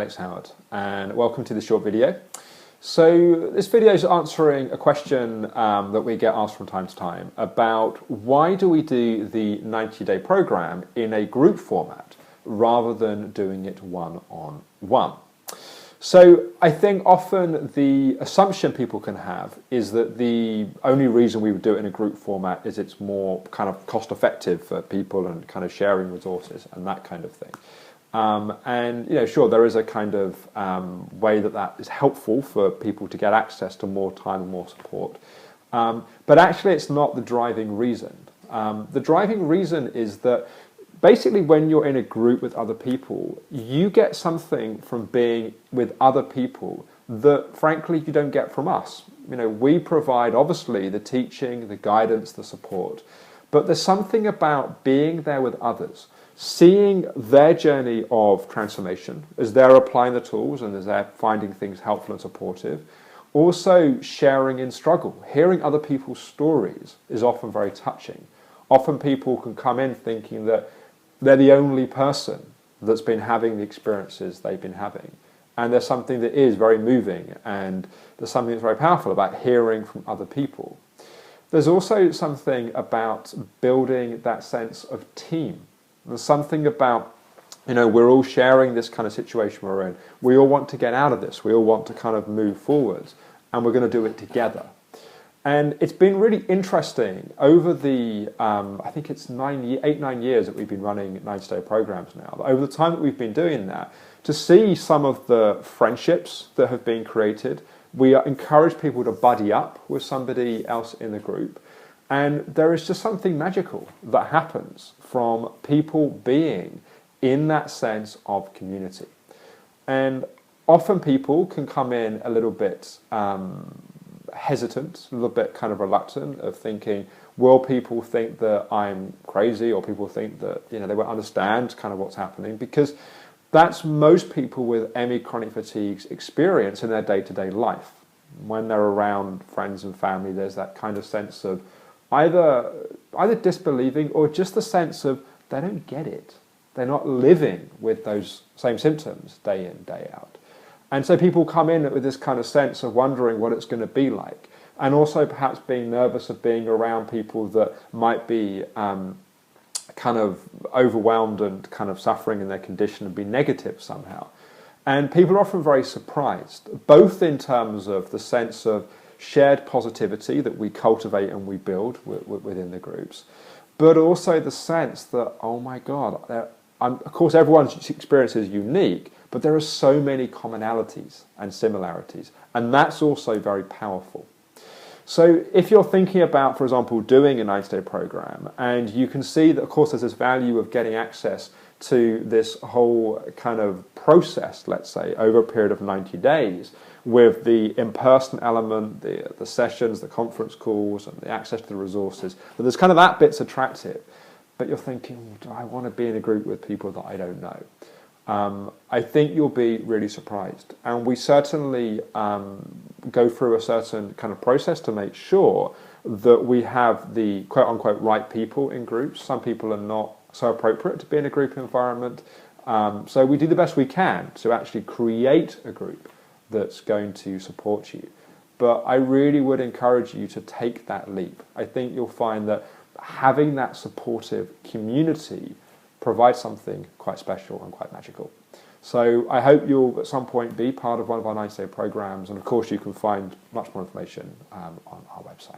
Alex Howard, and welcome to this short video. So this video is answering a question that we get asked from time to time about why do we do the 90-day program in a group format rather than doing it one-on-one. So I think often the assumption people can have is that the only reason we would do it in a group format is it's more kind of cost effective for people and kind of sharing resources and that kind of thing. And sure, there is a kind of way that is helpful for people to get access to more time and more support. But actually it's not the driving reason. The driving reason is that basically when you're in a group with other people, you get something from being with other people that frankly you don't get from us. We provide obviously the teaching, the guidance, the support, but there's something about being there with others, seeing their journey of transformation as they're applying the tools and as they're finding things helpful and supportive. Also sharing in struggle, hearing other people's stories is often very touching. Often people can come in thinking that they're the only person that's been having the experiences they've been having. And there's something that is very moving and there's something that's very powerful about hearing from other people. There's also something about building that sense of team. There's something about, we're all sharing this kind of situation we're in. We all want to get out of this. We all want to kind of move forwards and we're going to do it together. And it's been really interesting over the, I think it's 8-9 years that we've been running 90-day programs now. But over the time that we've been doing that, to see some of the friendships that have been created, we encourage people to buddy up with somebody else in the group. And there is just something magical that happens from people being in that sense of community. And often people can come in a little bit hesitant, a little bit kind of reluctant of thinking, will people think that I'm crazy, or people think that they won't understand kind of what's happening, because that's most people with ME chronic fatigue's experience in their day-to-day life. When they're around friends and family, there's that kind of sense of either disbelieving or just the sense of they don't get it. They're not living with those same symptoms day in, day out. And so people come in with this kind of sense of wondering what it's going to be like, and also perhaps being nervous of being around people that might be kind of overwhelmed and kind of suffering in their condition and be negative somehow. And people are often very surprised, both in terms of the sense of shared positivity that we cultivate and we build within the groups, but also the sense that, oh my God, of course everyone's experience is unique, but there are so many commonalities and similarities, and that's also very powerful. So if you're thinking about, for example, doing a 90-day program, and you can see that, of course, there's this value of getting access to this whole kind of process, let's say, over a period of 90 days, with the in-person element, the sessions, the conference calls, and the access to the resources, but there's kind of that bit's attractive. But you're thinking, do I want to be in a group with people that I don't know? I think you'll be really surprised. And we certainly go through a certain kind of process to make sure that we have the quote-unquote right people in groups. Some people are not so appropriate to be in a group environment. So we do the best we can to actually create a group that's going to support you. But I really would encourage you to take that leap. I think you'll find that having that supportive community provides something quite special and quite magical. So I hope you'll at some point be part of one of our 90-day programs, and of course you can find much more information on our website.